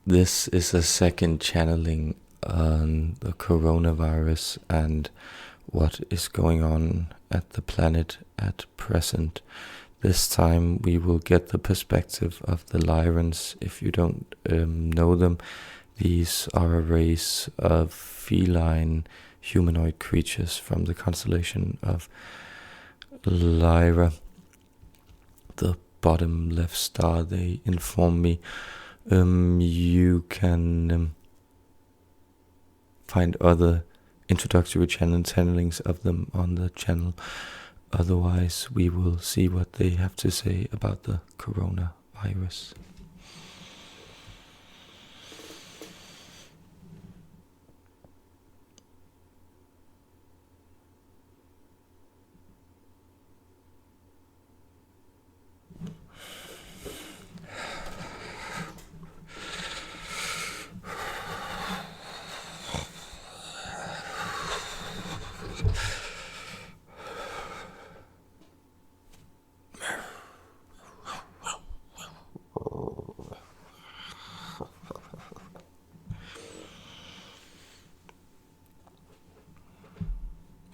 This is a second channeling on the coronavirus and what is going on at the planet at present. This time we will get the perspective of the Lyrans. If you don't know them, these are a race of feline humanoid creatures from the constellation of Lyra, the bottom left star, they inform me. You can find other introductory channelings of them on the channel. Otherwise, we will see what they have to say about the coronavirus.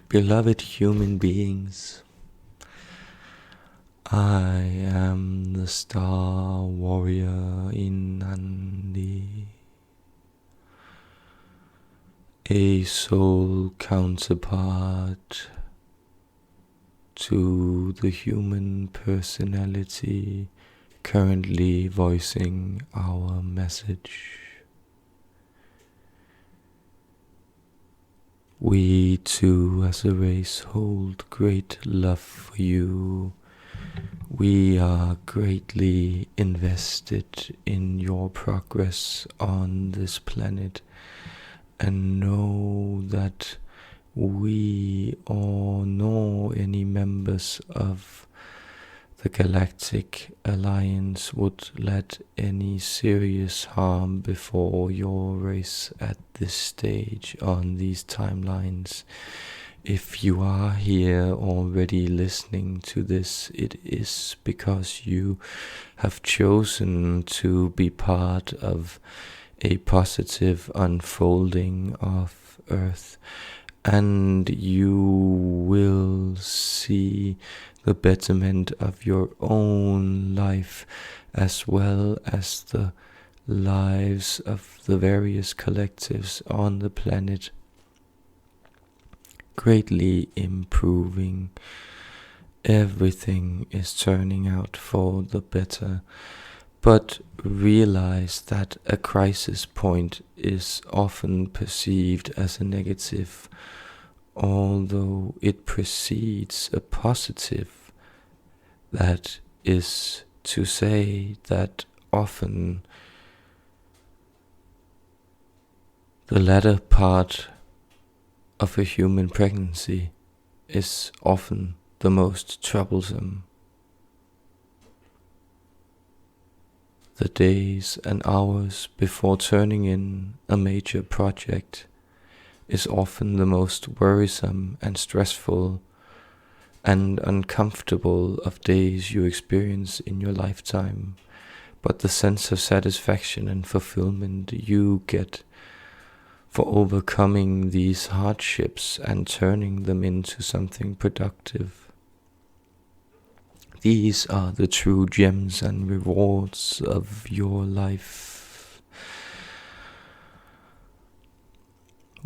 Beloved human beings, I am the Starwarrior Ind'andi, a soul counterpart to the human personality currently voicing our message. We too, as a race, hold great love for you. We are greatly invested in your progress on this planet, and know that we or nor any members of the Galactic Alliance would let any serious harm befall your race at this stage on these timelines. If you are here already listening to this, it is because you have chosen to be part of a positive unfolding of Earth, and you will see the betterment of your own life as well as the lives of the various collectives on the planet, greatly improving. Everything is turning out for the better, but realize that a crisis point is often perceived as a negative, although it precedes a positive. That is to say that often the latter part of a human pregnancy is often the most troublesome. The days and hours before turning in a major project is often the most worrisome and stressful and uncomfortable of days you experience in your lifetime, but the sense of satisfaction and fulfillment you get for overcoming these hardships and turning them into something productive. These are the true gems and rewards of your life.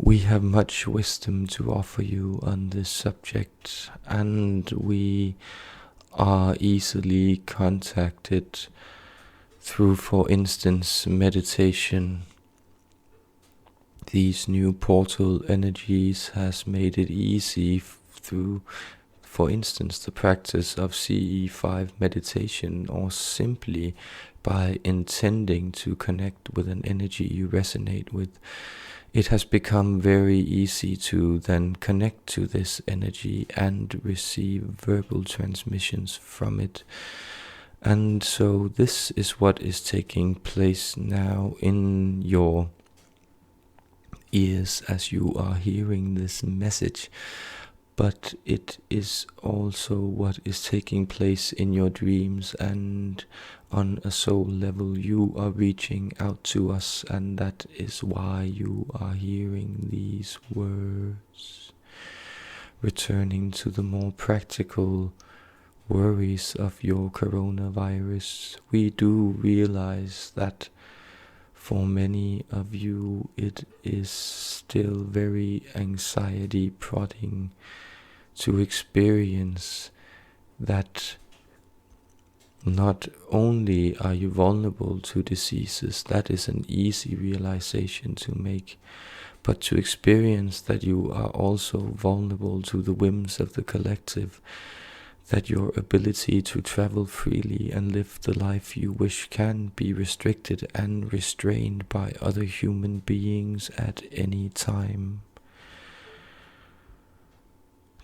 We have much wisdom to offer you on this subject, and we are easily contacted through, for instance, meditation. These new portal energies has made it easy through, for instance, the practice of CE5 meditation, or simply by intending to connect with an energy you resonate with. It has become very easy to then connect to this energy and receive verbal transmissions from it. And so this is what is taking place now in your ears as you are hearing this message. but it is also what is taking place in your dreams, and on a soul level you are reaching out to us, and that is why you are hearing these words. Returning to the more practical worries of your coronavirus, we do realize that for many of you it is still very anxiety prodding to experience that not only are you vulnerable to diseases, that is an easy realization to make, but to experience that you are also vulnerable to the whims of the collective, that your ability to travel freely and live the life you wish can be restricted and restrained by other human beings at any time.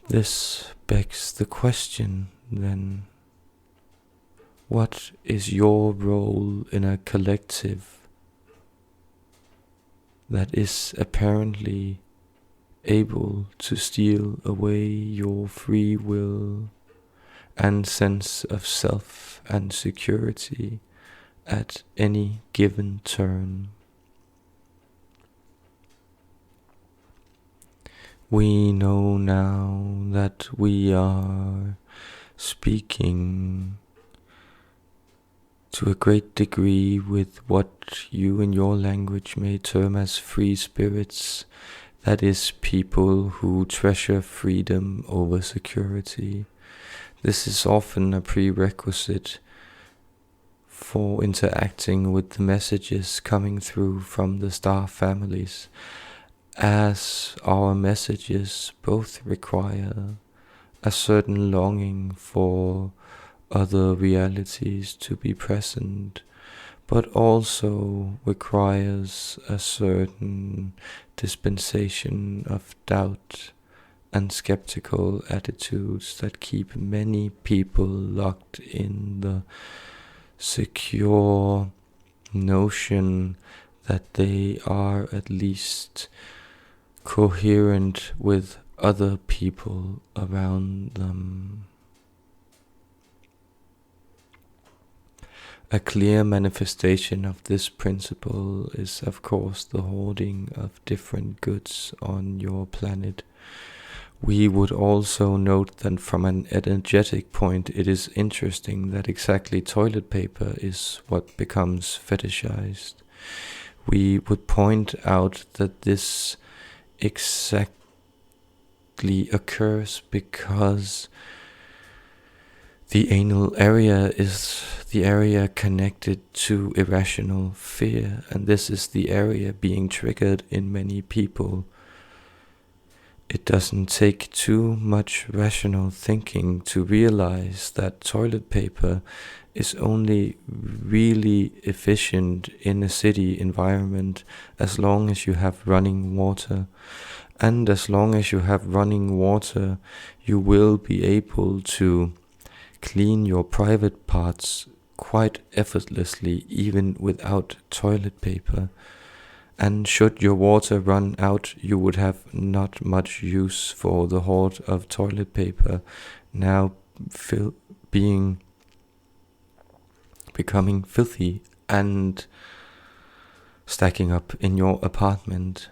This begs the question then, what is your role in a collective that is apparently able to steal away your free will and sense of self and security at any given turn? We know now that we are speaking to a great degree with what you in your language may term as free spirits, that is, people who treasure freedom over security. This is often a prerequisite for interacting with the messages coming through from the star families, as our messages both require a certain longing for other realities to be present, but also requires a certain dispensation of doubt and skeptical attitudes that keep many people locked in the secure notion that they are at least coherent with other people around them. A clear manifestation of this principle is, of course, the hoarding of different goods on your planet. We would also note that from an energetic point, it is interesting that exactly toilet paper is what becomes fetishized. We would point out that this exactly occurs because the anal area is the area connected to irrational fear, and this is the area being triggered in many people. It doesn't take too much rational thinking to realize that toilet paper is only really efficient in a city environment as long as you have running water. And as long as you have running water, you will be able to clean your private parts quite effortlessly, even without toilet paper. And should your water run out, you would have not much use for the hoard of toilet paper now becoming filthy and stacking up in your apartment.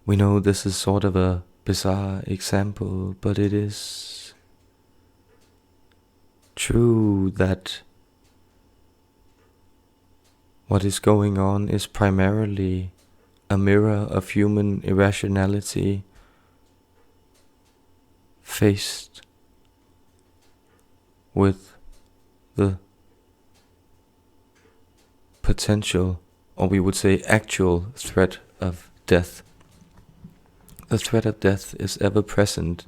We know this is sort of a bizarre example, but it is true that what is going on is primarily a mirror of human irrationality faced with the potential, or we would say actual, threat of death. The threat of death is ever present,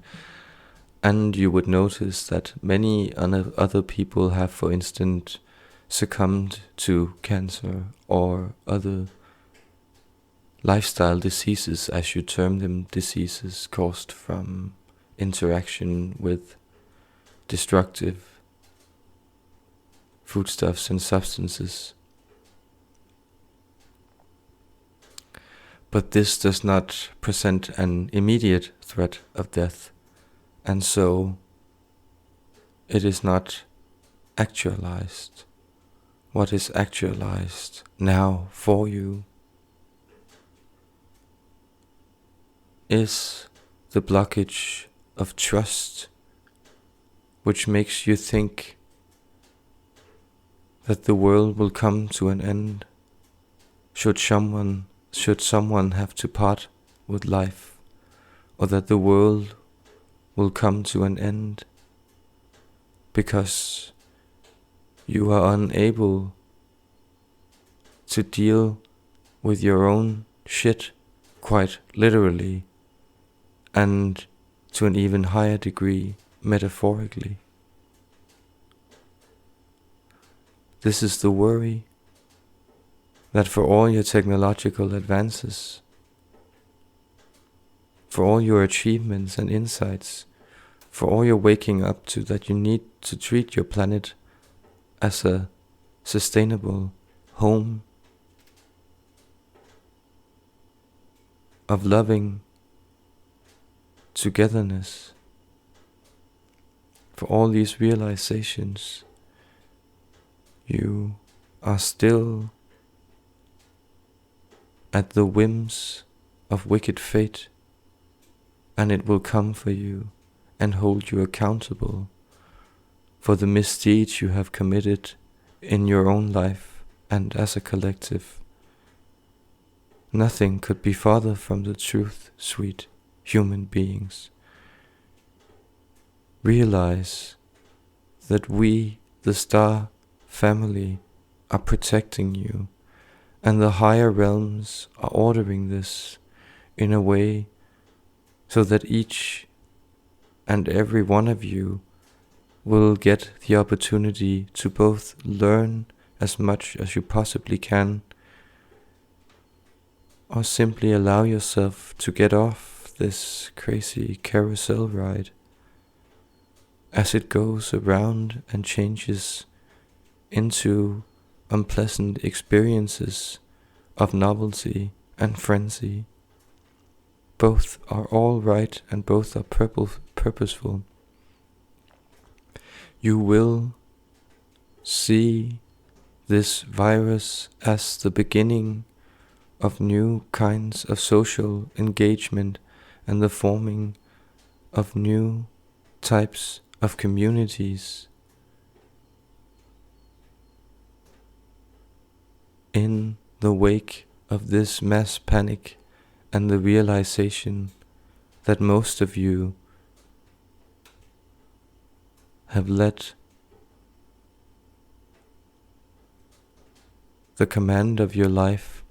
and you would notice that many other people have, for instance, succumbed to cancer or other lifestyle diseases, as you term them, diseases caused from interaction with destructive foodstuffs and substances. But this does not present an immediate threat of death, and so it is not actualized. What is actualized now for you is the blockage of trust, which makes you think that the world will come to an end should someone have to part with life, or that the world will come to an end because you are unable to deal with your own shit, quite literally, and to an even higher degree, metaphorically. This is the worry that for all your technological advances, for all your achievements and insights, for all your waking up to, that you need to treat your planet as a sustainable home of loving togetherness. For all these realizations, you are still at the whims of wicked fate, and it will come for you and hold you accountable for the misdeeds you have committed in your own life and as a collective. Nothing could be farther from the truth, sweet human beings. Realize that we, the star family, are protecting you, and the higher realms are ordering this in a way so that each and every one of you will get the opportunity to both learn as much as you possibly can, or simply allow yourself to get off this crazy carousel ride as it goes around and changes into unpleasant experiences of novelty and frenzy. Both are all right and both are purposeful. You will see this virus as the beginning of new kinds of social engagement and the forming of new types of communities in the wake of this mass panic and the realization that most of you have let the command of your life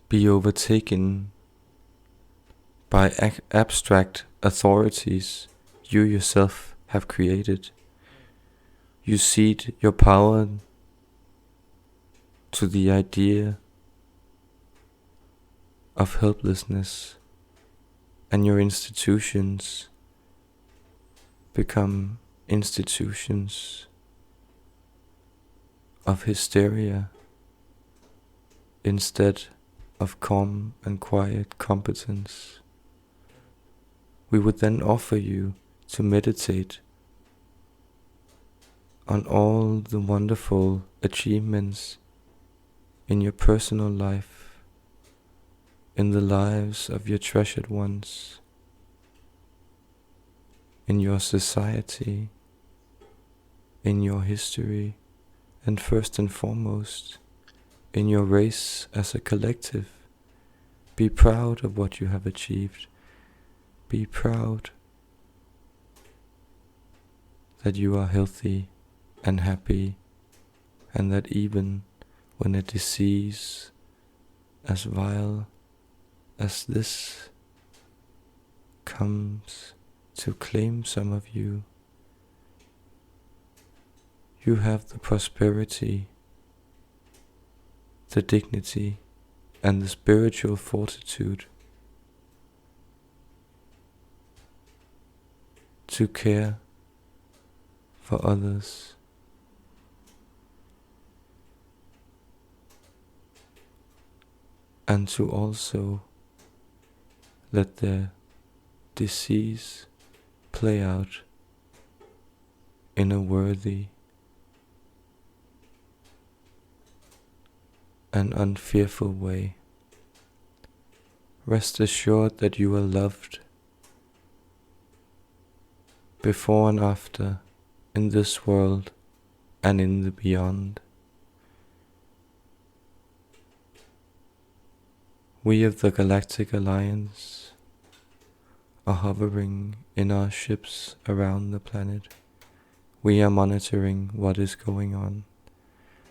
be overtaken by abstract authorities you yourself have created. You cede your power to the idea of helplessness, and your institutions become institutions of hysteria instead of calm and quiet competence. We would then offer you to meditate on all the wonderful achievements in your personal life, in the lives of your treasured ones, in your society, in your history, and first and foremost, in your race as a collective. Be proud of what you have achieved. Be proud that you are healthy and happy, and that even when a disease as vile as this comes to claim some of you, you have the prosperity, the dignity, and the spiritual fortitude to care for others. and to also let the disease play out in a worthy and unfearful way. Rest assured that you are loved before and after, in this world and in the beyond. We of the Galactic Alliance are hovering in our ships around the planet. We are monitoring what is going on,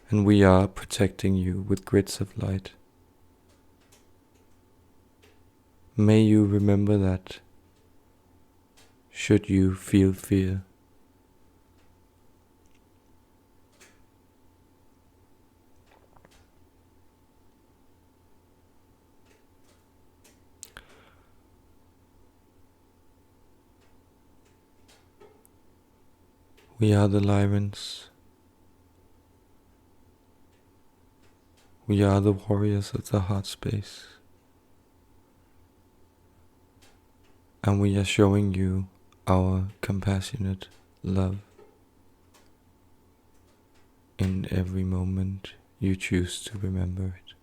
and we are protecting you with grids of light. May you remember that, should you feel fear. We are the Lyrans. We are the warriors of the heart space. And we are showing you our compassionate love in every moment you choose to remember it.